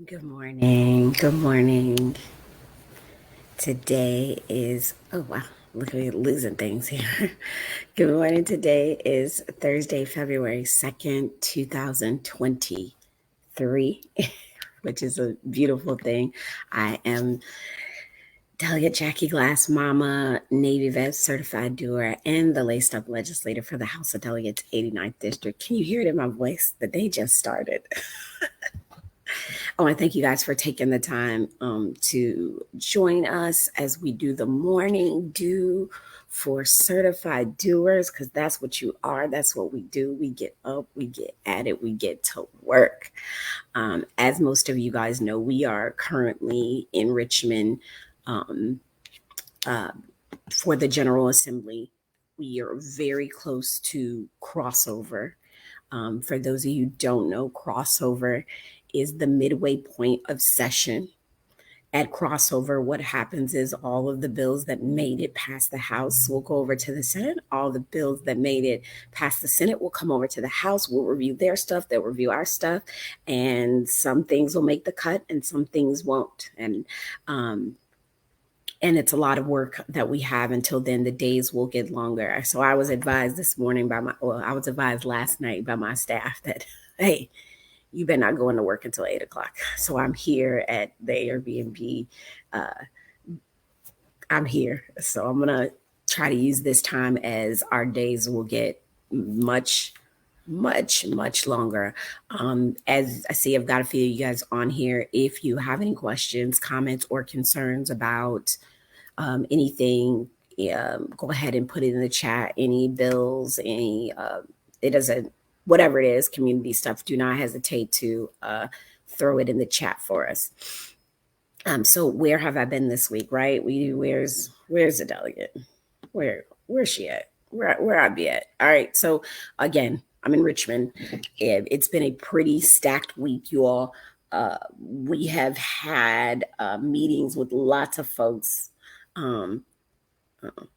Good morning. Good morning. Today is, oh wow, look at me losing things here. Good morning. Today is Thursday, February 2nd, 2023, which is a beautiful thing. I am Delegate Jackie Glass, Mama, Navy Vet Certified Doer, and the Laced Up Legislator for the House of Delegates 89th District. Can you hear it in my voice? The day just started. I want to thank you guys for taking the time to join us as we do the morning do for certified doers, because that's what you are. That's what we do. We get up, we get at it, we get to work. As most of you guys know, we are currently in Richmond uh, for the General Assembly. We are very close to crossover. For those of you who don't know, crossover is the midway point of session. At crossover, what happens is all of the bills that made it past the House will go over to the Senate. All the bills that made it past the Senate will come over to the House. We'll review their stuff, they'll review our stuff, and some things will make the cut and some things won't. And it's a lot of work that we have until then. The days will get longer. So I was advised this morning I was advised last night by my staff that, hey, you better not go into work until 8 o'clock. So I'm here at the Airbnb. Uh, I'm here. So I'm going to try to use this time as our days will get much longer. As I see, I've got a few of you guys on here. If you have any questions, comments, or concerns about anything, go ahead and put it in the chat. Any bills, it doesn't, whatever it is, community stuff, do not hesitate to throw it in the chat for us. So where have I been this week, right? Where's the delegate? Where's she at? Where I be at? All right. So again, I'm in Richmond. It's been a pretty stacked week, you all. We have had meetings with lots of folks.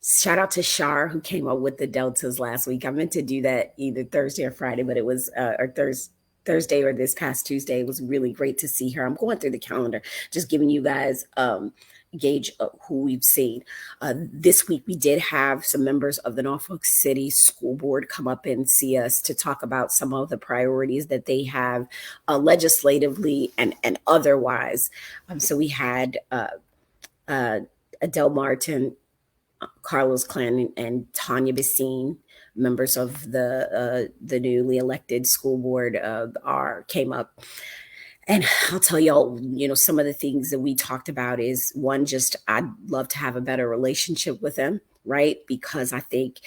Shout out to Shar, who came up with the deltas last week. I meant to do that either Thursday or Friday, but it was Thursday or this past Tuesday. It was really great to see her. I'm going through the calendar, just giving you guys gauge of who we've seen. This week, we did have some members of the Norfolk City School Board come up and see us to talk about some of the priorities that they have legislatively and otherwise. So we had Adele Martin, Carlos Clan, and Tanya Bassine, members of the newly elected school board, came up. And I'll tell y'all, some of the things that we talked about is one, just I'd love to have a better relationship with them, right? Because I think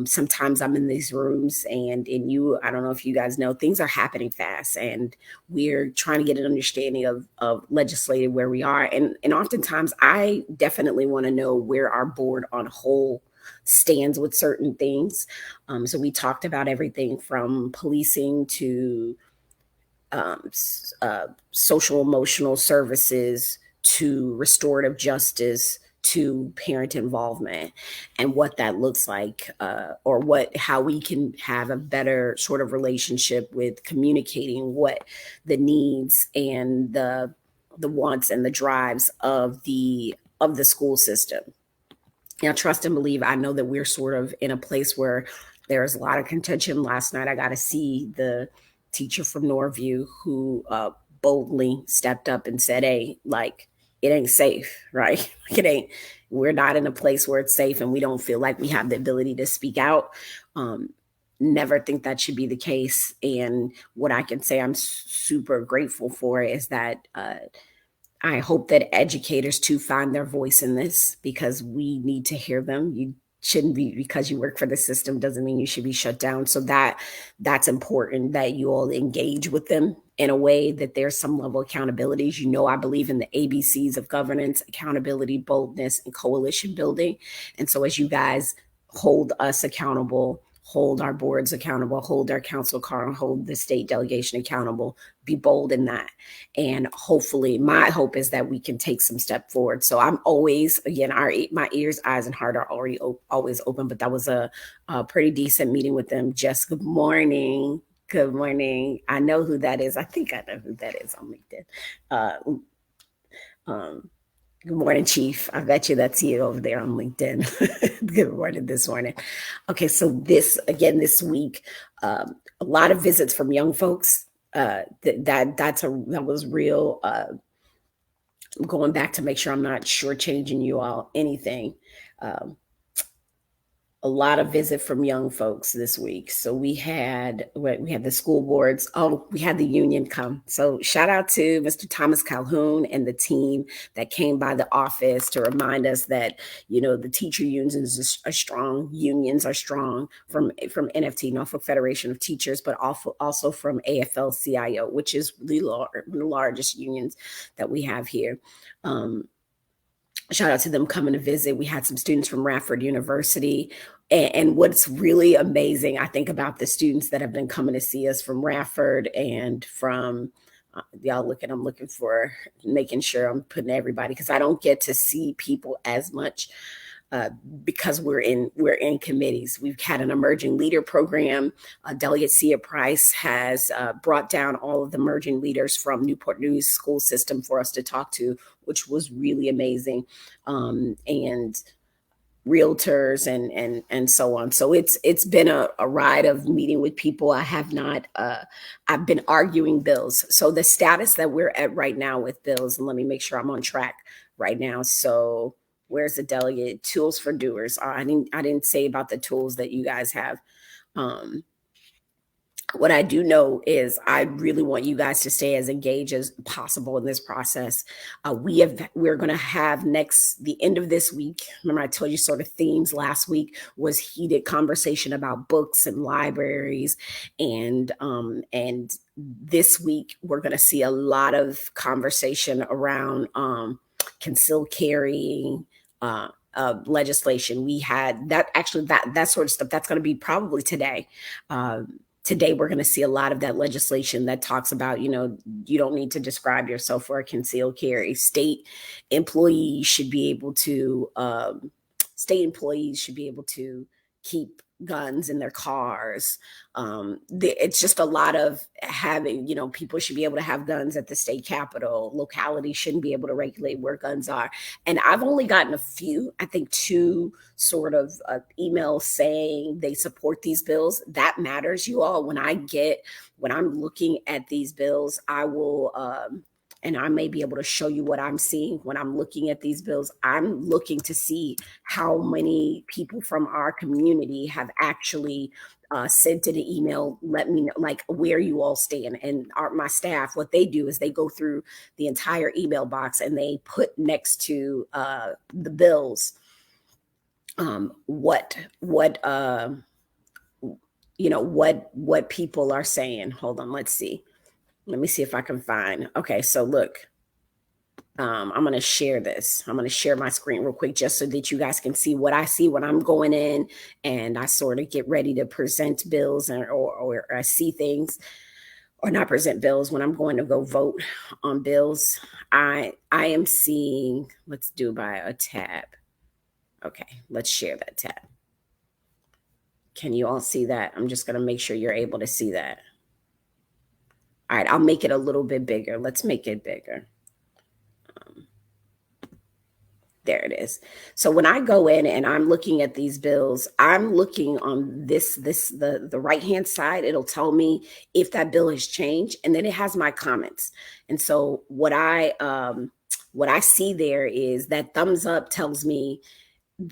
sometimes I'm in these rooms and I don't know if you guys know, things are happening fast and we're trying to get an understanding of legislative where we are. And oftentimes I definitely want to know where our board on whole stands with certain things. So we talked about everything from policing to social emotional services to restorative justice to parent involvement and what that looks like, or how we can have a better sort of relationship with communicating what the needs and the wants and the drives of the school system. Trust and believe. I know that we're sort of in a place where there's a lot of contention. Last night I got to see the teacher from Norview who boldly stepped up and said, hey, like, it ain't safe, right? It ain't, we're not in a place where it's safe and we don't feel like we have the ability to speak out. Never think that should be the case. And what I can say I'm super grateful for is that I hope that educators too find their voice in this because we need to hear them. You shouldn't be, because you work for the system doesn't mean you should be shut down. So that's important that you all engage with them in a way that there's some level of accountability. I believe in the ABCs of governance: accountability, boldness, and coalition building. And so as you guys hold us accountable, hold our boards accountable, hold our council accountable, hold the state delegation accountable, be bold in that. And hopefully my hope is that we can take some step forward. So I'm always, again, my ears, eyes, and heart are already always open, but that was a pretty decent meeting with them. Jess, good morning. Good morning. I know who that is. I think I know who that is on LinkedIn. Uh, um, Good morning, Chief. I bet you that's you over there on LinkedIn. Good morning this morning. Okay, so this week, a lot of visits from young folks. That was real. I'm going back to make sure I'm not shortchanging you all anything. Um, a lot of visit from young folks this week. So we had the school boards. Oh, we had the union come. So shout out to Mr. Thomas Calhoun and the team that came by the office to remind us that the teacher unions are strong. Unions are strong from NFT, Norfolk Federation of Teachers, but also from AFL-CIO, which is the largest unions that we have here. Shout out to them coming to visit. We had some students from Radford University. And what's really amazing, I think, about the students that have been coming to see us from Radford and from I'm looking for making sure I'm putting everybody, because I don't get to see people as much because we're in committees. We've had an emerging leader program. Delegate Sia Price has brought down all of the emerging leaders from Newport News school system for us to talk to, which was really amazing. And realtors and so on. So it's been a ride of meeting with people. I have not I've been arguing bills. So the status that we're at right now with bills, and let me make sure I'm on track right now. So where's the delegate? Tools for doers. I didn't say about the tools that you guys have. Um, what I do know is I really want you guys to stay as engaged as possible in this process. We're going to have the end of this week. Remember, I told you sort of themes last week was heated conversation about books and libraries, and this week we're going to see a lot of conversation around concealed carrying. Legislation. We had that sort of stuff. That's going to be probably today. Today we're going to see a lot of that legislation that talks about, you don't need to describe yourself for a concealed carry. Employees should be able to state employees should be able to keep guns in their cars. It's just a lot of having, people should be able to have guns at the state capitol. Localities shouldn't be able to regulate where guns are. And I've only gotten a few, I think two sort of emails saying they support these bills. That matters, you all. When I'm looking at these bills, I will, and I may be able to show you what I'm seeing when I'm looking at these bills. I'm looking to see how many people from our community have actually sent in an email, let me know like where you all stand. And my staff, what they do is they go through the entire email box and they put next to the bills what people are saying. Hold on, let's see. Let me see if I can find. Okay, so look, I'm going to share this. I'm going to share my screen real quick just so that you guys can see what I see when I'm going in and I sort of get ready to present bills or see things, or not present bills when I'm going to go vote on bills. I am seeing, let's do by a tab. Okay, let's share that tab. Can you all see that? I'm just going to make sure you're able to see that. All right, I'll make it a little bit bigger. Let's make it bigger. There it is. So when I go in and I'm looking at these bills, I'm looking on the right-hand side. It'll tell me if that bill has changed, and then it has my comments. And so what I see there is that thumbs up tells me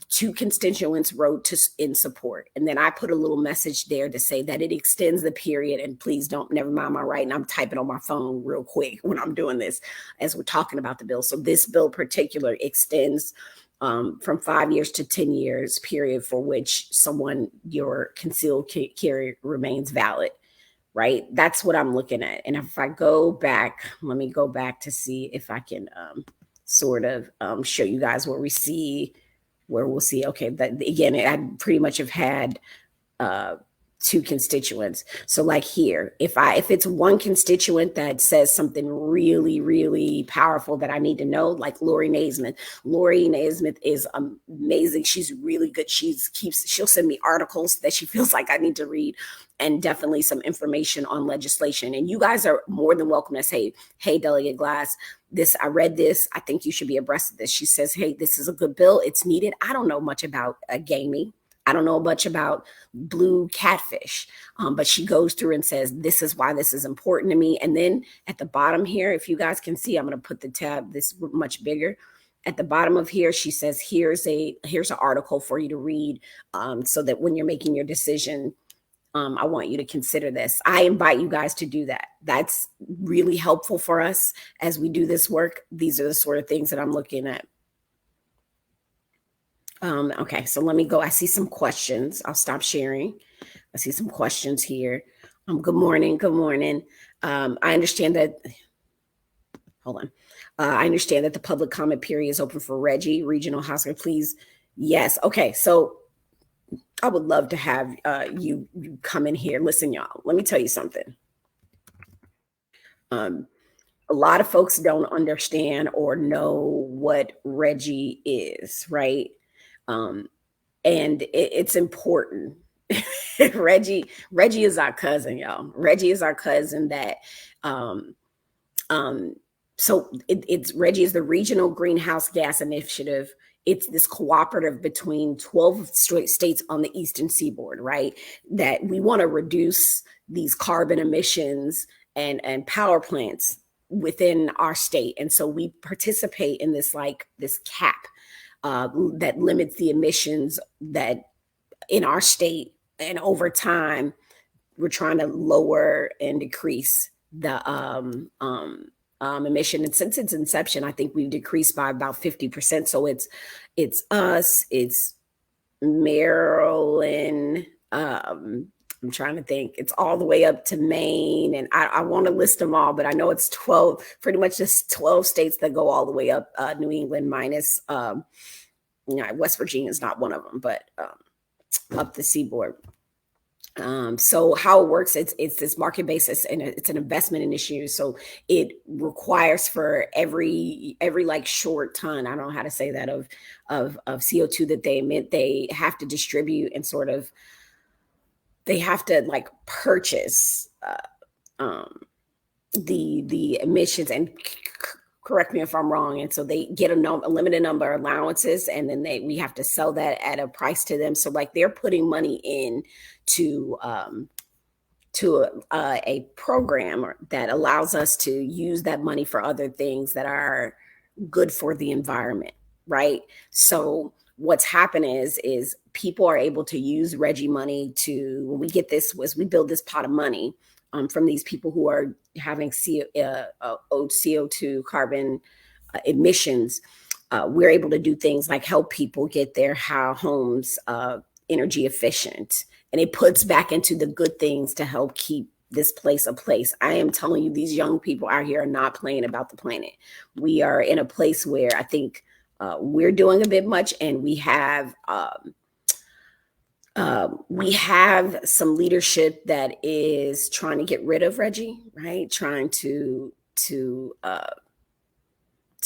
2 constituents wrote in support. And then I put a little message there to say that it extends the period. And please don't, never mind my writing. I'm typing on my phone real quick when I'm doing this as we're talking about the bill. So this bill particular extends from 5 years to 10 years period for which your concealed carry remains valid. Right. That's what I'm looking at. And if I go back, let me go back to see if I can sort of show you guys where we'll see, okay, that again, I pretty much have had two constituents. So like here, if it's one constituent that says something really, really powerful that I need to know, like Lori Naismith. Lori Naismith is amazing. She's really good. She'll send me articles that she feels like I need to read, and definitely some information on legislation. And you guys are more than welcome to say, hey, Delegate Glass, I read this. I think you should be abreast of this. She says, hey, this is a good bill. It's needed. I don't know much about gaming. I don't know much about blue catfish, but she goes through and says, this is why this is important to me. And then at the bottom here, if you guys can see, I'm going to put the tab this much bigger. At the bottom of here, she says, here's an article for you to read, so that when you're making your decision, I want you to consider this. I invite you guys to do that. That's really helpful for us as we do this work. These are the sort of things that I'm looking at. Okay, so let me go. I see some questions. I'll stop sharing. I see some questions here. Good morning. Good morning. I understand that. Hold on. I understand that the public comment period is open for Reggie, Regional Hospital. Please. Yes. Okay. So I would love to have you come in here. Listen, y'all, let me tell you something. A lot of folks don't understand or know what Reggie is, right? And it's important. Reggie is our cousin, y'all. Reggie is our cousin that, so it's Reggie is the Regional Greenhouse Gas Initiative. It's this cooperative between 12 states on the Eastern Seaboard, right? That we want to reduce these carbon emissions and power plants within our state. And so we participate in this cap that limits the emissions that in our state, and over time we're trying to lower and decrease the emission. And since its inception, I think we've decreased by about 50%. So it's us, it's Maryland. I'm trying to think. It's all the way up to Maine, and I want to list them all, but I know it's 12, pretty much just 12 states that go all the way up. New England minus, West Virginia is not one of them, but up the seaboard. So how it works, it's this market basis, and it's an investment initiative. So it requires for every like short ton, I don't know how to say that, of CO2 that they emit, they have to distribute and sort of, they have to like purchase the emissions, and correct me if I'm wrong. And so they get a limited number of allowances, and then we have to sell that at a price to them. So like they're putting money in to a program that allows us to use that money for other things that are good for the environment, right? So what's happened is people are able to use Reggie money to, when we get this, as we build this pot of money from these people who are having CO2 carbon emissions, we're able to do things like help people get their homes energy efficient. And it puts back into the good things to help keep this place a place. I am telling you, these young people out here are not playing about the planet. We are in a place where I think we're doing a bit much, and we have some leadership that is trying to get rid of Reggie, right? Trying to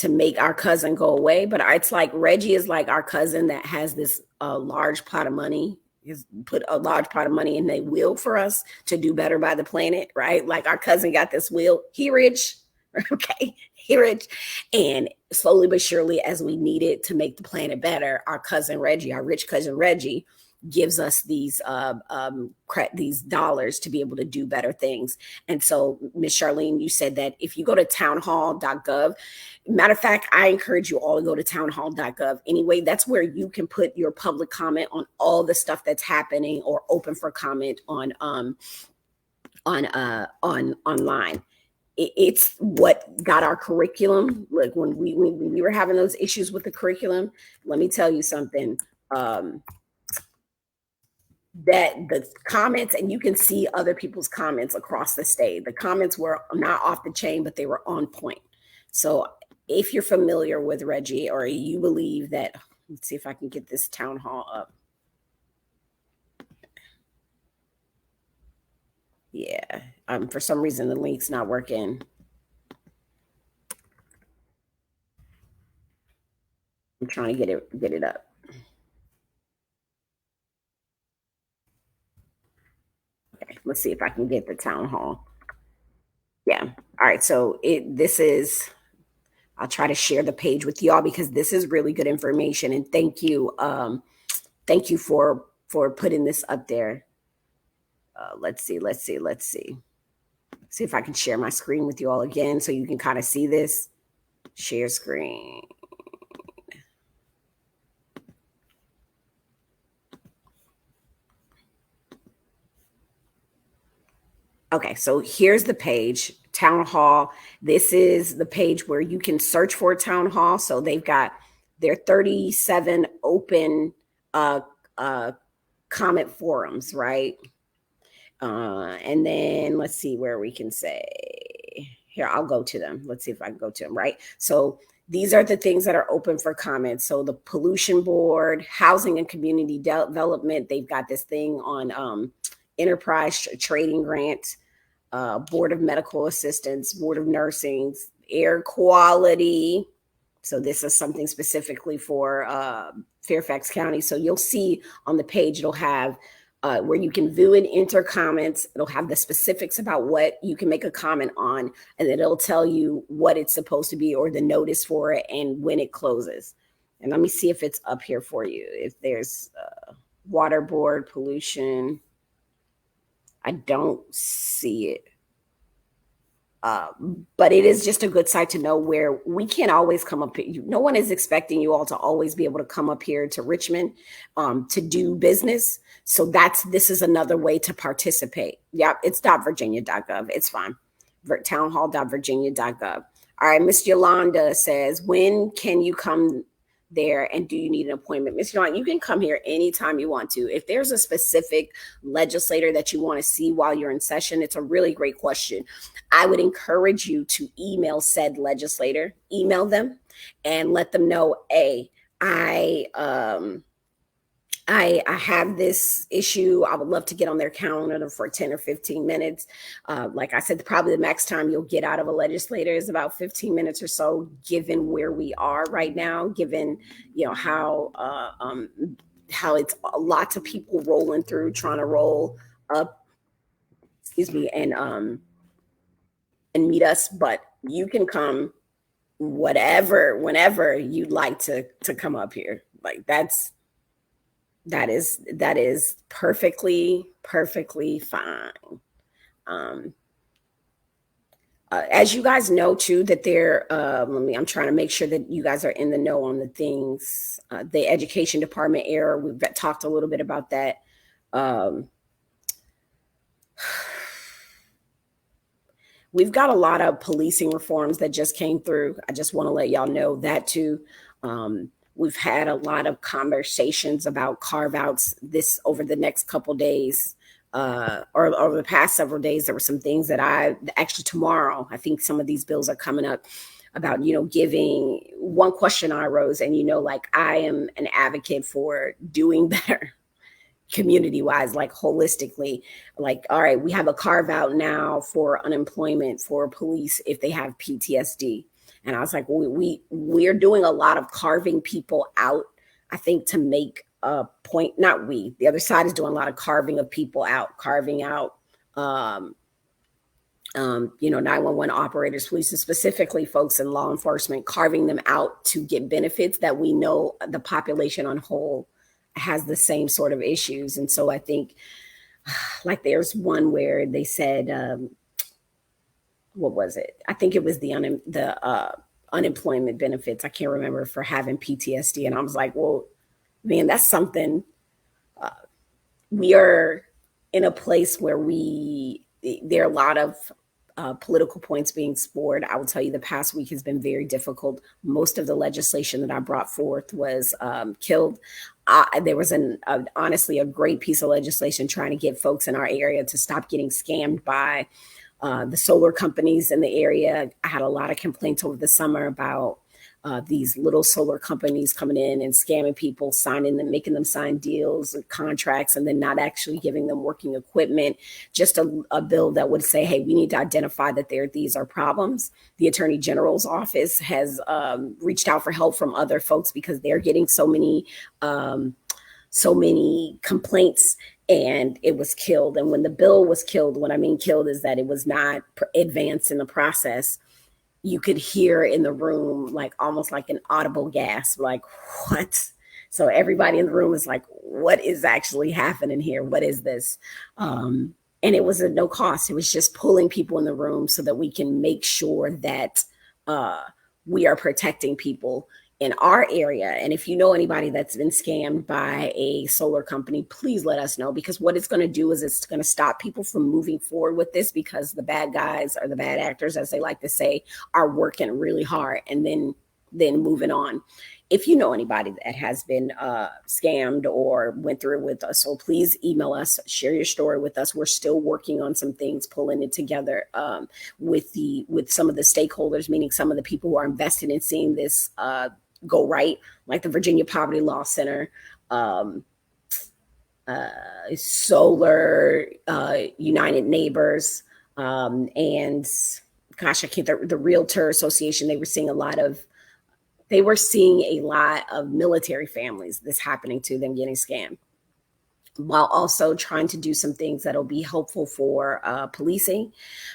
make our cousin go away. But it's like Reggie is like our cousin that has this large pot of money. He's put a large pot of money in the wheel for us to do better by the planet, right? Like our cousin got this wheel. He rich, okay? He rich. And slowly but surely, as we need it to make the planet better, our cousin Reggie, our rich cousin Reggie, gives us these dollars to be able to do better things. And so, Ms. Charlene, you said that if you go to townhall.gov, matter of fact, I encourage you all to go to townhall.gov. Anyway, that's where you can put your public comment on all the stuff that's happening, or open for comment on online. It's what got our curriculum. Like when we were having those issues with the curriculum, let me tell you something. That the comments, and you can see other people's comments across the state, the comments were not off the chain, but they were on point. So if you're familiar with Reggie, or you believe that, let's see if I can get this town hall up. Yeah. For some reason the link's not working. I'm trying to get it up. Okay, let's see if I can get the town hall. Yeah. All right. So this is, I'll try to share the page with y'all because this is really good information. And thank you. Thank you for putting this up there. Let's see. See if I can share my screen with you all again so you can kind of see this. Share screen. Okay, so here's the page, town hall. This is the page where you can search for a town hall. So they've got their 37 open uh, uh, comment forums, right? And then let's see where we can say, here, I'll go to them. Let's see if I can go to them, right? So these are the things that are open for comments. So the pollution board, housing and community development, they've got this thing on enterprise trading grants, board of medical assistance, board of nursing, air quality. So this is something specifically for Fairfax County. So you'll see on the page, it'll have where you can view and enter comments. It'll have the specifics about what you can make a comment on, and then it'll tell you what it's supposed to be or the notice for it and when it closes. And let me see if it's up here for you. If there's water board, pollution, I don't see it. But it is just a good site to know where we can't always come up. No one is expecting you all to always be able to come up here to Richmond to do business. So this is another way to participate. Yeah, it's .virginia.gov. It's fine. Townhall.virginia.gov. All right, Miss Yolanda says, when can you come there and do you need an appointment? Miss Yolanda, you can come here anytime you want to. If there's a specific legislator that you want to see while you're in session, it's a really great question. I would encourage you to email said legislator, email them and let them know, I have this issue. I would love to get on their calendar for 10 or 15 minutes. Like I said, probably the max time you'll get out of a legislator is about 15 minutes or so, given where we are right now, given, how it's lots of people rolling through, trying to roll up, excuse me, and meet us. But you can come whenever you'd like to come up here. Like that is perfectly fine. Um, as you guys know too, that I'm trying to make sure that you guys are in the know on the things. The education department error, we've talked a little bit about that. Um, we've got a lot of policing reforms that just came through. I just want to let y'all know that too. We've had a lot of conversations about carve outs this over the next couple days, or over the past several days. There were some things that actually tomorrow, I think some of these bills are coming up about, giving. One question I rose, and like I am an advocate for doing better community wise, like holistically. Like, all right, we have a carve out now for unemployment for police if they have PTSD. And I was like, well, we're doing a lot of carving people out, I think, to make a point. Not we, the other side is doing a lot of carving of people out, carving out 911 operators, police, and specifically folks in law enforcement, carving them out to get benefits that we know the population on whole has the same sort of issues. And so I think, like, there's one where they said, what was it? I think it was the unemployment benefits. I can't remember, for having PTSD. And I was like, well, man, that's something. We are in a place where there are a lot of political points being scored. I will tell you, the past week has been very difficult. Most of the legislation that I brought forth was killed. There was honestly a great piece of legislation trying to get folks in our area to stop getting scammed by the solar companies in the area. I had a lot of complaints over the summer about these little solar companies coming in and scamming people, signing them, making them sign deals and contracts, and then not actually giving them working equipment. Just a bill that would say, hey, we need to identify that these are problems. The Attorney General's office has reached out for help from other folks because they're getting so many complaints, and it was killed. And when the bill was killed, what I mean killed is that it was not advanced in the process. You could hear in the room like almost like an audible gasp, like, what? So everybody in the room was like, what is actually happening here? What is this? And it was at no cost. It was just pulling people in the room so that we can make sure that we are protecting people in our area. And if you know anybody that's been scammed by a solar company, please let us know, because what it's going to do is it's going to stop people from moving forward with this, because the bad guys, or the bad actors, as they like to say, are working really hard and then moving on. If you know anybody that has been scammed or went through it with us, so please email us, share your story with us. We're still working on some things, pulling it together with some of the stakeholders, meaning some of the people who are invested in seeing this go right, like the Virginia Poverty Law Center, Solar, United Neighbors, and gosh, I can't, the Realtor Association. They were seeing a lot of military families, this happening to them, getting scammed, while also trying to do some things that'll be helpful for policing.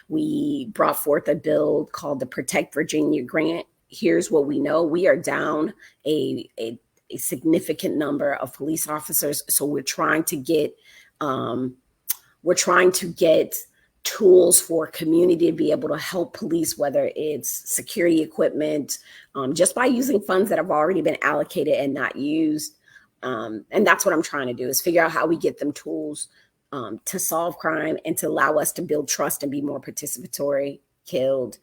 We brought forth a bill called the Protect Virginia Grant. Here's what we know: we are down a significant number of police officers, so we're trying to get tools for community to be able to help police, whether it's security equipment, just by using funds that have already been allocated and not used. And that's what I'm trying to do, is figure out how we get them tools to solve crime and to allow us to build trust and be more participatory. Killed.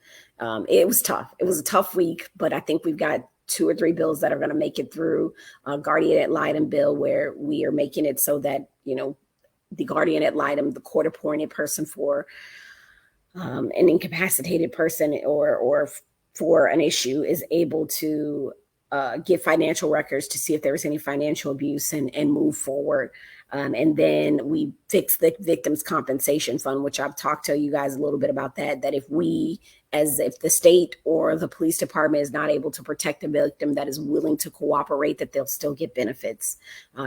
It was tough. It was a tough week, but I think we've got 2 or 3 bills that are going to make it through. Guardian ad litem bill, where we are making it so that, the guardian ad litem, the court appointed person for an incapacitated person or for an issue, is able to get financial records to see if there was any financial abuse and move forward. And then we fixed the victims compensation fund, which I've talked to you guys a little bit about that if the state or the police department is not able to protect a victim that is willing to cooperate, that they'll still get benefits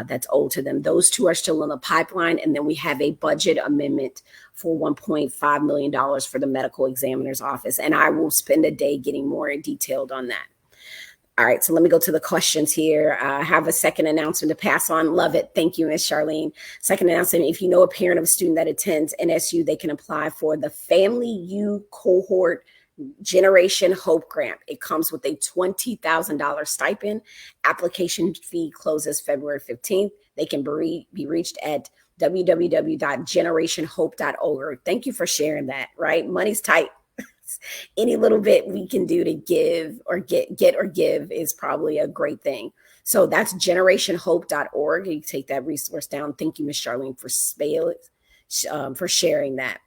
that's owed to them. Those 2 are still in the pipeline. And then we have a budget amendment for $1.5 million for the medical examiner's office. And I will spend a day getting more detailed on that. All right, so let me go to the questions here. I have a second announcement to pass on. Love it. Thank you, Ms. Charlene. Second announcement: if you know a parent of a student that attends NSU, they can apply for the Family U Cohort Generation Hope Grant. It comes with a $20,000 stipend. Application fee closes February 15th. They can be reached at www.generationhope.org. Thank you for sharing that, right? Money's tight. Any little bit we can do to give or get or give is probably a great thing. So that's generationhope.org. You take that resource down. Thank you, Ms. Charlene, for sharing that.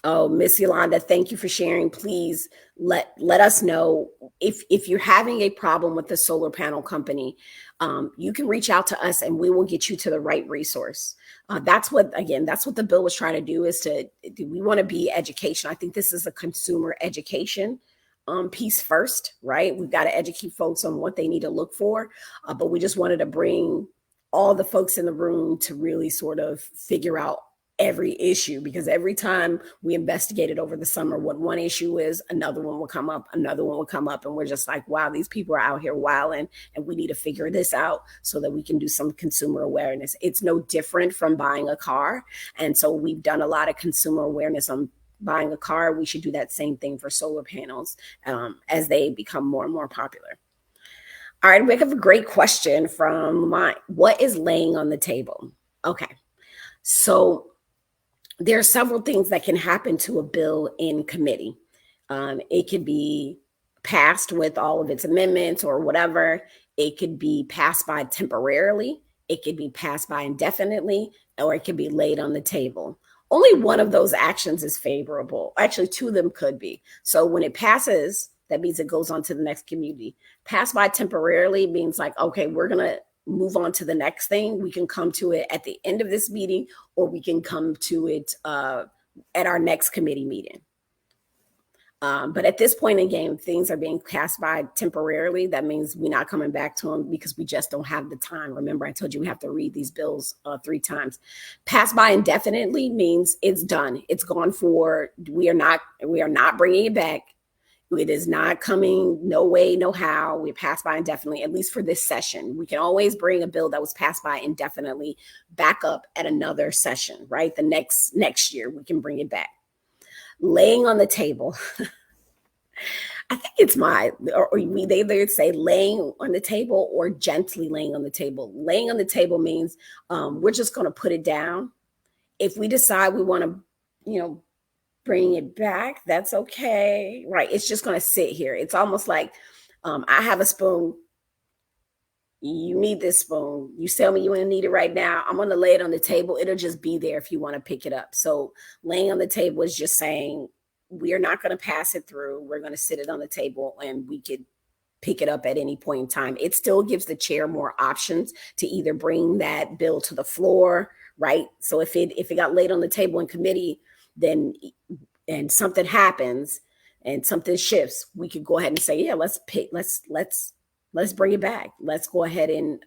Oh, Miss Yolanda, thank you for sharing. Please let us know if you're having a problem with the solar panel company. You can reach out to us and we will get you to the right resource. That's what the bill was trying to do, we want to be education. I think this is a consumer education piece first, right? We've got to educate folks on what they need to look for. But we just wanted to bring all the folks in the room to really sort of figure out every issue, because every time we investigated over the summer what one issue is, another one will come up, and we're just like, wow, these people are out here wilding, and we need to figure this out so that we can do some consumer awareness. It's no different from buying a car, and so we've done a lot of consumer awareness on buying a car. We should do that same thing for solar panels as they become more and more popular. All right, we have a great question from Mike. What is laying on the table? Okay, so there are several things that can happen to a bill in committee. It could be passed with all of its amendments or whatever. It could be passed by temporarily. It could be passed by indefinitely, or it could be laid on the table. Only one of those actions is favorable. Actually, 2 of them could be. So when it passes that means it goes on to the next community. Pass by temporarily means like, okay, we're going to move on to the next thing. We can come to it at the end of this meeting, or we can come to it at our next committee meeting. But at this point in the game, things are being passed by temporarily. That means we're not coming back to them because we just don't have the time. Remember, I told you we have to read these bills 3 times. Pass by indefinitely means it's done. It's gone for. We are not bringing it back. It is not coming. No way, no how. We pass by indefinitely, at least for this session. We can always bring a bill that was passed by indefinitely back up at another session, right? The next year we can bring it back. Laying on the table. I think it's they either say laying on the table or gently laying on the table. Laying on the table means we're just going to put it down. If we decide we want to, bring it back, that's okay, right? It's just going to sit here. It's almost like I have a spoon. You need this spoon. You tell me you don't need it right now. I'm going to lay it on the table. It'll just be there if you want to pick it up. So laying on the table is just saying we are not going to pass it through. We're going to sit it on the table and we could pick it up at any point in time. It still gives the chair more options to either bring that bill to the floor, right? So if it got laid on the table in committee, then and something happens and something shifts, we could go ahead and say, yeah, let's bring it back. Let's go ahead and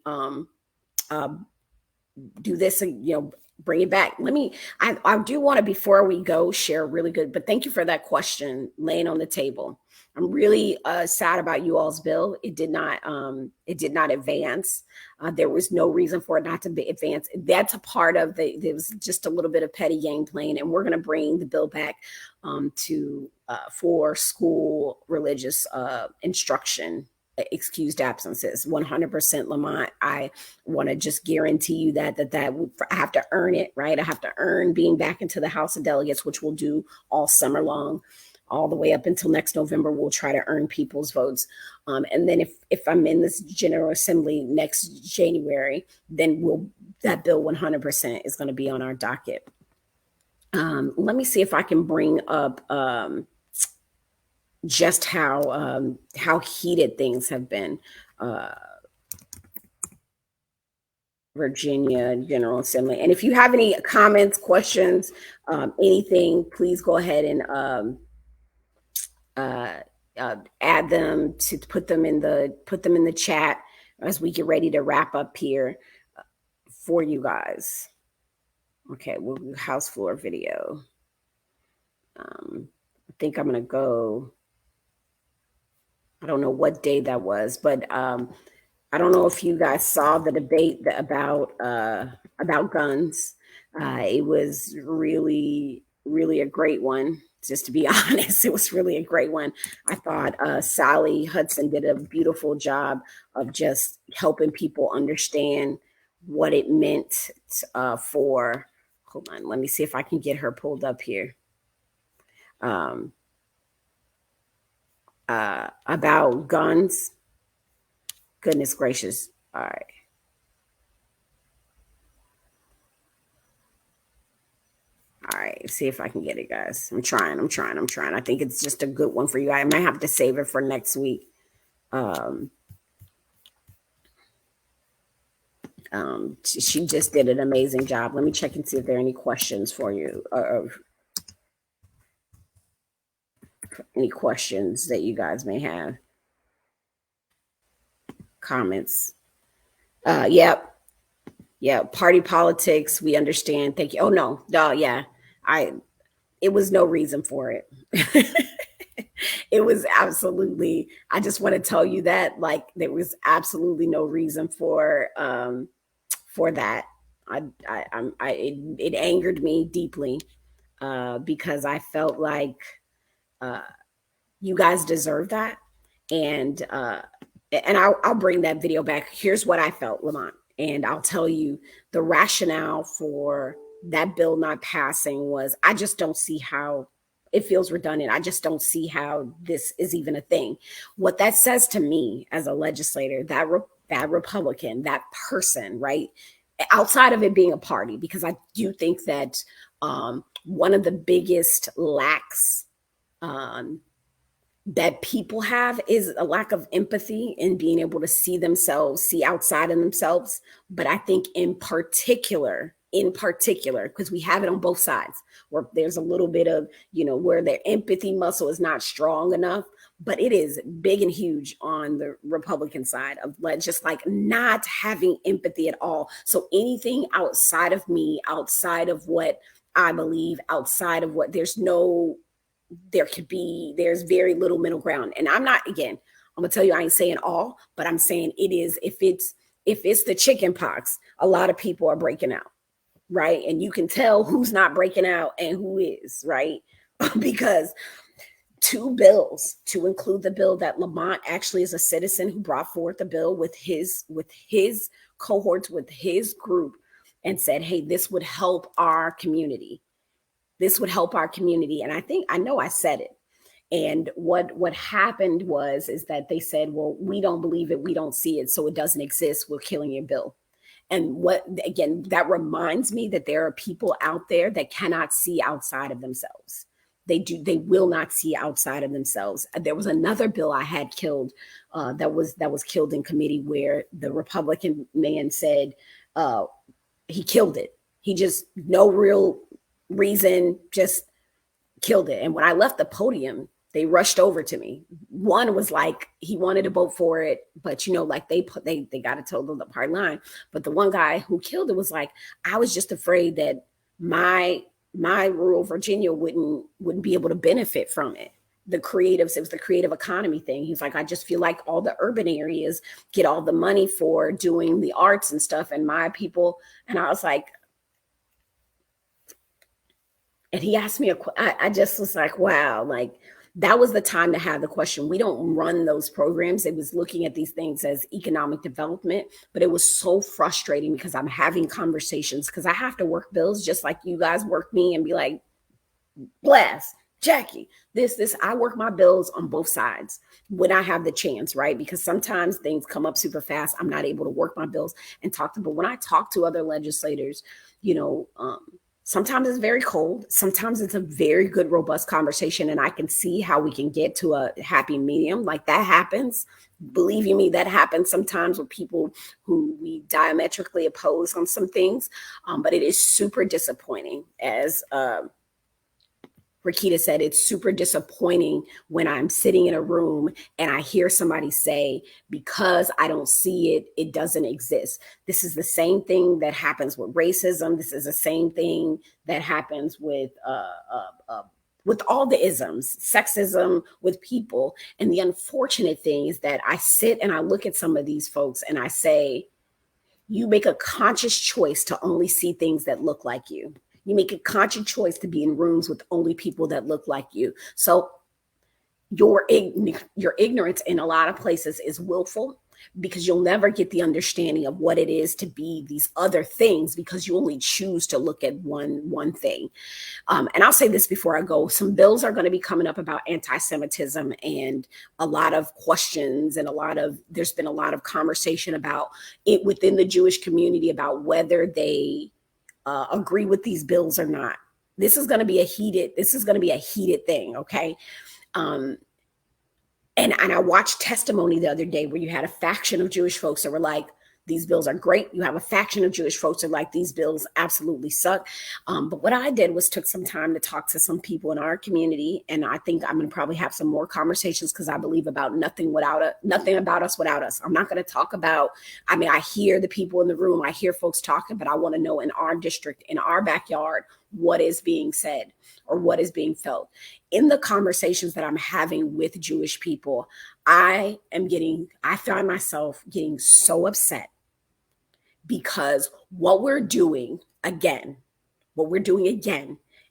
do this, bring it back. I do want to, before we go, share really good, but thank you for that question, laying on the table. I'm really sad about you all's bill. It did not advance. There was no reason for it not to be advanced. That's a part of there was just a little bit of petty game playing, and we're going to bring the bill back for school religious instruction, excused absences, 100%. Lamont, I want to just guarantee you that I have to earn it, right? I have to earn being back into the House of Delegates, which we'll do all summer long, all the way up until next November. We'll try to earn people's votes. And then if I'm in this General Assembly next January, then that bill 100% is going to be on our docket. Let me see if I can bring up just how heated things have been. Virginia General Assembly. And if you have any comments, questions, anything, please go ahead and add them, to put them in the chat as we get ready to wrap up here for you guys. Okay, we'll do House floor video. I think I'm gonna go. I don't know what day that was, but I don't know if you guys saw the debate about guns. It was really, really a great one. Just to be honest, it was really a great one. I thought Sally Hudson did a beautiful job of just helping people understand what it meant for. Hold on, let me see if I can get her pulled up here. About guns. Goodness gracious. All right. All right, see if I can get it, guys. I'm trying. I think it's just a good one for you. I might have to save it for next week. She just did an amazing job. Let me check and see if there are any questions for you. Any questions that you guys may have. Comments. Yep. Yeah, party politics, we understand. Thank you. Oh no, yeah. It was no reason for it. It was absolutely, I just want to tell you that, like, there was absolutely no reason for that. It angered me deeply because I felt like you guys deserve that. And I'll bring that video back. Here's what I felt, Lamont. And I'll tell you the rationale for that bill not passing was, I just don't see how it feels redundant. I just don't see how this is even a thing. What that says to me as a legislator, that Republican, that person, right? Outside of it being a party, because I do think that one of the biggest lacks that people have is a lack of empathy in being able to see themselves, see outside of themselves. But I think in particular, because we have it on both sides, where there's a little bit of, where their empathy muscle is not strong enough, but it is big and huge on the Republican side of just like not having empathy at all. So anything outside of me, outside of what I believe, outside of what there's very little middle ground. And I'm not, again, I'm gonna tell you, I ain't saying all, but I'm saying it is, if it's the chicken pox, a lot of people are breaking out, right? And you can tell who's not breaking out and who is, right? Because two bills, to include the bill that Lamont actually is a citizen who brought forth the bill with his cohorts, with his group, and said, hey, this would help our community. This would help our community. And I know I said it. And what happened is that they said, well, we don't believe it, we don't see it, so it doesn't exist, we're killing your bill. And again, that reminds me that there are people out there that cannot see outside of themselves. They will not see outside of themselves. There was another bill I had killed, that was killed in committee, where the Republican man said, he killed it. He just, no real reason, just killed it. And when I left the podium, they rushed over to me. One was like, he wanted to vote for it, but like they got to toe the party line. But the one guy who killed it was like, I was just afraid that my rural Virginia wouldn't be able to benefit from it. It was the creative economy thing. He's like, I just feel like all the urban areas get all the money for doing the arts and stuff, and my people. And I was like, and he asked me I just was like, wow, like that was the time to have the question. We don't run those programs. It was looking at these things as economic development, but it was so frustrating because I'm having conversations, because I have to work bills just like you guys work me, and be like, blast, Jackie, this, I work my bills on both sides when I have the chance, right? Because sometimes things come up super fast. I'm not able to work my bills and talk to, but when I talk to other legislators, sometimes it's very cold. Sometimes it's a very good, robust conversation, and I can see how we can get to a happy medium. Like that happens. Believe you me, that happens sometimes with people who we diametrically oppose on some things. But it is super disappointing, as Rakita said, it's super disappointing when I'm sitting in a room and I hear somebody say, because I don't see it, it doesn't exist. This is the same thing that happens with racism. This is the same thing that happens with all the isms, sexism, with people. And the unfortunate thing is that I sit and I look at some of these folks and I say, you make a conscious choice to only see things that look like you. You make a conscious choice to be in rooms with only people that look like you. So your ignorance in a lot of places is willful, because you'll never get the understanding of what it is to be these other things, because you only choose to look at one thing. And I'll say this before I go, some bills are going to be coming up about anti-Semitism, and a lot of questions, and there's been a lot of conversation about it within the Jewish community about whether they agree with these bills or not. This is going to be a heated thing. Okay. And I watched testimony the other day where you had a faction of Jewish folks that were like, these bills are great. You have a faction of Jewish folks that are like, these bills absolutely suck. But what I did was took some time to talk to some people in our community. And I think I'm going to probably have some more conversations, because I believe about nothing about us without us. I'm not going to talk about, I hear the people in the room, I hear folks talking, but I want to know in our district, in our backyard, what is being said or what is being felt. In the conversations that I'm having with Jewish people, I find myself getting so upset, because what we're doing again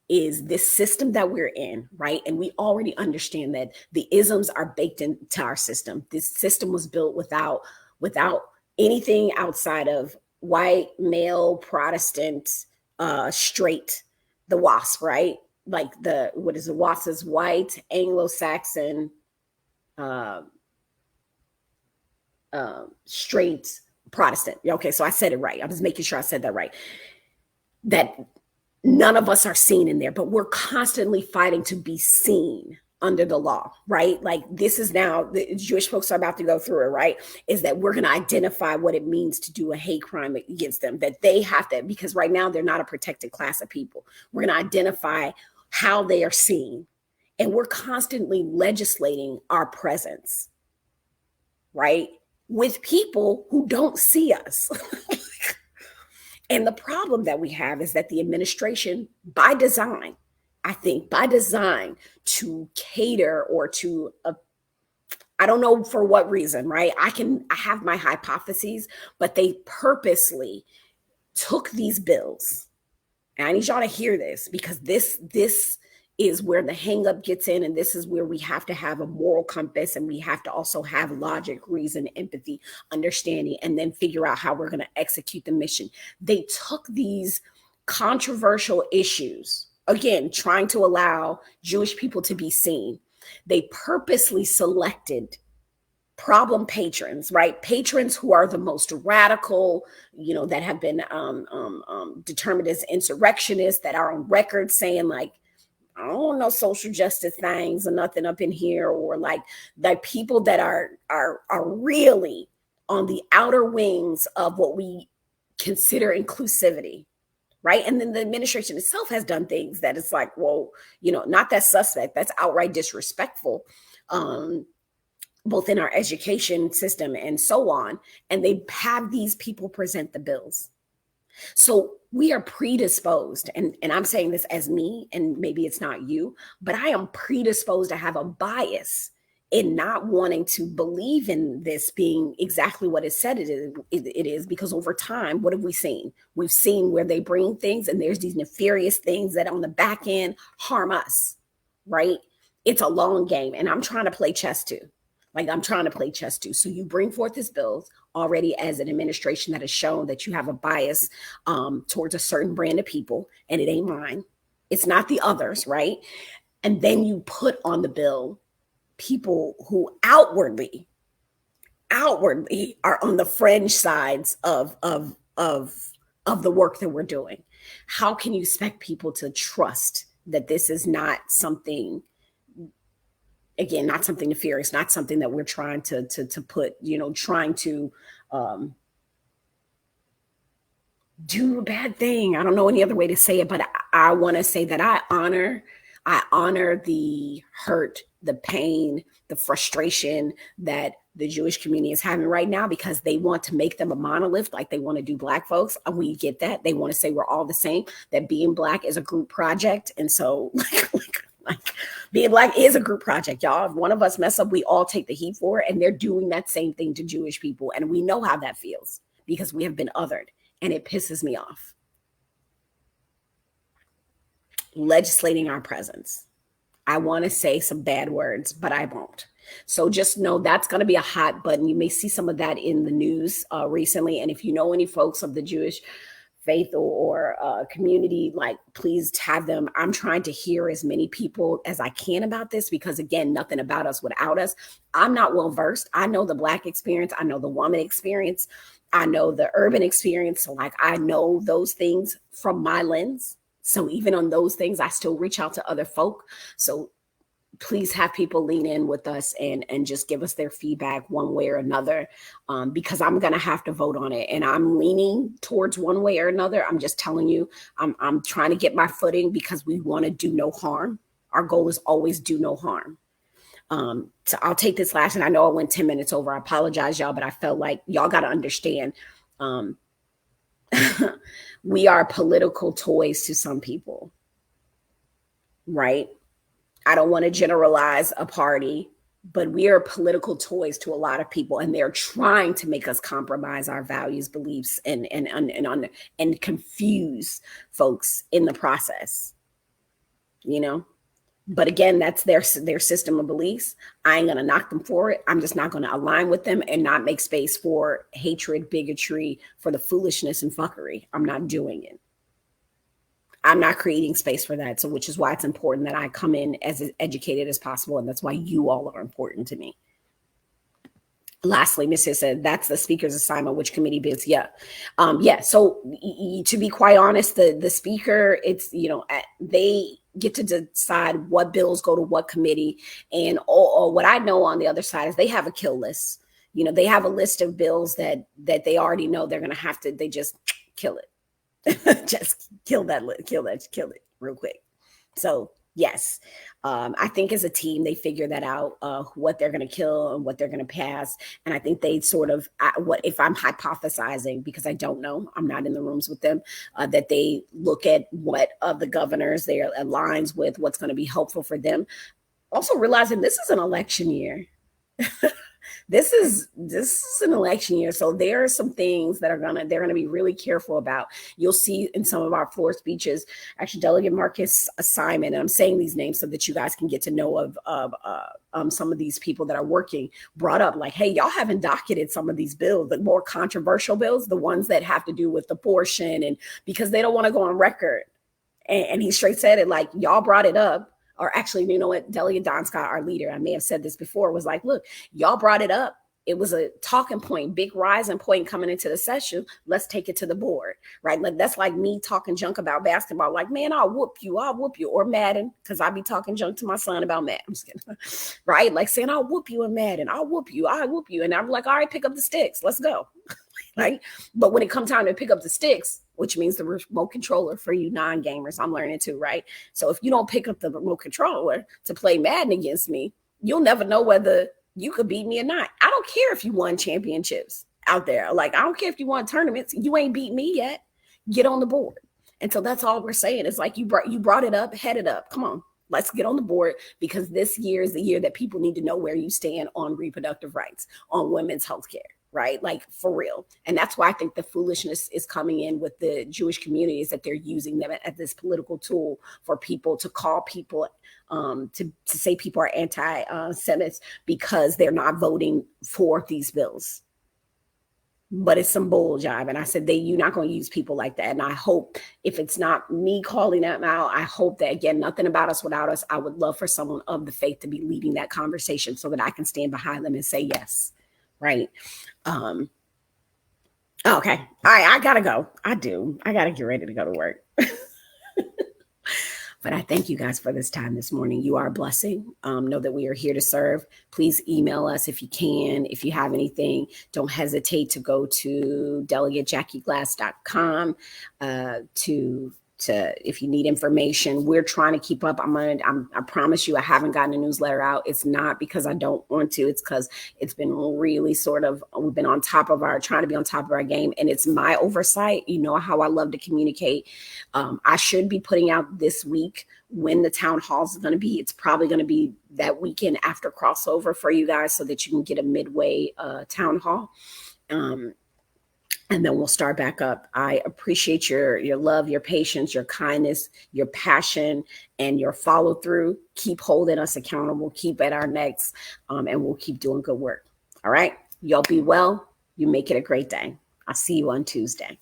is this system that we're in, right? And we already understand that the isms are baked into our system. This system was built without anything outside of white, male, Protestant, straight, the WASP, right? Like what is the WASP is white, Anglo-Saxon, straight Protestant. Okay, so I said it right. I was making sure I said that right. That none of us are seen in there, but we're constantly fighting to be seen under the law, right? Like this is now the Jewish folks are about to go through it, right? Is that we're going to identify what it means to do a hate crime against them, that they have to, because right now they're not a protected class of people. We're going to identify how they are seen. And we're constantly legislating our presence, right? With people who don't see us. And the problem that we have is that the administration, by design, I think by design, to cater or to I don't know for what reason, right? I have my hypotheses, but they purposely took these bills. And I need y'all to hear this, because this is where the hang up gets in, and this is where we have to have a moral compass, and we have to also have logic, reason, empathy, understanding, and then figure out how we're going to execute the mission. They took these controversial issues, again, trying to allow Jewish people to be seen. They purposely selected problem patrons, right? Patrons who are the most radical, that have been determined as insurrectionists, that are on record saying like, I don't know social justice things or nothing up in here, or like people that are really on the outer wings of what we consider inclusivity, right? And then the administration itself has done things that it's like, well, not that suspect, that's outright disrespectful, both in our education system and so on. And they have these people present the bills. So we are predisposed, and I'm saying this as me, and maybe it's not you, but I am predisposed to have a bias in not wanting to believe in this being exactly what it said it is, because over time, what have we seen? We've seen where they bring things and there's these nefarious things that on the back end harm us, right? It's a long game, and I'm trying to play chess too. So you bring forth this bill already as an administration that has shown that you have a bias towards a certain brand of people, and it ain't mine. It's not the others, right? And then you put on the bill people who outwardly are on the fringe sides of the work that we're doing. How can you expect people to trust that this is not something, again, not something nefarious, not something that we're trying to put, trying to do a bad thing? I don't know any other way to say it, but I want to say that I honor the hurt, the pain, the frustration that the Jewish community is having right now, because they want to make them a monolith, like they want to do Black folks. And we get that. They want to say we're all the same, that being Black is a group project. And so like being Black is a group project, y'all. If one of us mess up, we all take the heat for it. And they're doing that same thing to Jewish people. And we know how that feels, because we have been othered, and it pisses me off. Legislating our presence. I want to say some bad words, but I won't. So just know that's going to be a hot button. You may see some of that in the news recently. And if you know any folks of the Jewish faith or community, like, please have them. I'm trying to hear as many people as I can about this, because again, nothing about us without us. I'm not well versed. I know the Black experience. I know the woman experience. I know the urban experience. So like, I know those things from my lens. So even on those things, I still reach out to other folk. So please have people lean in with us and just give us their feedback one way or another, because I'm going to have to vote on it. And I'm leaning towards one way or another. I'm just telling you, I'm trying to get my footing, because we want to do no harm. Our goal is always do no harm. So I'll take this last, and I know I went 10 minutes over. I apologize, y'all, but I felt like y'all got to understand. We are political toys to some people, right? I don't want to generalize a party, but we are political toys to a lot of people, and they're trying to make us compromise our values, beliefs, and confuse folks in the process, But again, that's their system of beliefs. I ain't going to knock them for it. I'm just not going to align with them and not make space for hatred, bigotry, for the foolishness and fuckery. I'm not doing it. I'm not creating space for that. So, which is why it's important that I come in as educated as possible. And that's why you all are important to me. Lastly, Ms. Hiss said, that's the speaker's assignment, which committee bids. Yeah. So to be quite honest, the speaker, it's, get to decide what bills go to what committee. And or what I know on the other side is they have a kill list. You know, they have a list of bills that they already know they're going to have to, they just kill it. Just kill it real quick. So yes, I think as a team they figure that out, what they're going to kill and what they're going to pass. And I think they sort of, what if I'm hypothesizing, because I don't know, I'm not in the rooms with them, that they look at what of the governors they aligns with, what's going to be helpful for them. Also realizing this is an election year. This is an election year, so there are some things that they're gonna be really careful about. You'll see in some of our floor speeches, actually, Delegate Marcus Simon, and I'm saying these names so that you guys can get to know of some of these people that are working, brought up like, hey, y'all haven't docketed some of these bills, the more controversial bills, the ones that have to do with abortion, and because they don't want to go on record. And he straight said it, like, y'all brought it up. Or actually, you know what, Delegate Don Scott, our leader, I may have said this before, was like, look, y'all brought it up. It was a talking point, big rising point coming into the session. Let's take it to the board, right? Like, that's like me talking junk about basketball. Like, man, I'll whoop you. Or Madden, because I be talking junk to my son about Madden. I'm just kidding, right? Like saying, I'll whoop you in Madden. I'll whoop you. And I'm like, all right, pick up the sticks. Let's go. Right? But when it comes time to pick up the sticks, which means the remote controller for you non-gamers, I'm learning too, right? So if you don't pick up the remote controller to play Madden against me, you'll never know whether you could beat me or not. I don't care if you won championships out there. Like, I don't care if you won tournaments. You ain't beat me yet. Get on the board. And so that's all we're saying. It's like you brought it up, head it up. Come on. Let's get on the board, because this year is the year that people need to know where you stand on reproductive rights, on women's health care. Right? Like, for real. And that's why I think the foolishness is coming in with the Jewish community, is that they're using them as this political tool for people to call people, to say people are anti-Semites because they're not voting for these bills. But it's some bull jive. And I said, you're not going to use people like that. And I hope, if it's not me calling them out, I hope that, again, nothing about us without us. I would love for someone of the faith to be leading that conversation so that I can stand behind them and say yes. Right. Okay. All right. I gotta go. I gotta get ready to go to work. But I thank you guys for this time this morning. You are a blessing. Know that we are here to serve. Please email us if you can. If you have anything, don't hesitate to go to delegatejackieglass.com if you need information. We're trying to keep up. I promise you, I haven't gotten a newsletter out. It's not because I don't want to. It's because it's been really we've been trying to be on top of our game, and it's my oversight. You know how I love to communicate. I should be putting out this week when the town halls is going to be. It's probably going to be that weekend after crossover for you guys, so that you can get a midway town hall. And then we'll start back up. I appreciate your love, your patience, your kindness, your passion, and your follow through. Keep holding us accountable. Keep at our necks, and we'll keep doing good work. All right. Y'all be well. You make it a great day. I'll see you on Tuesday.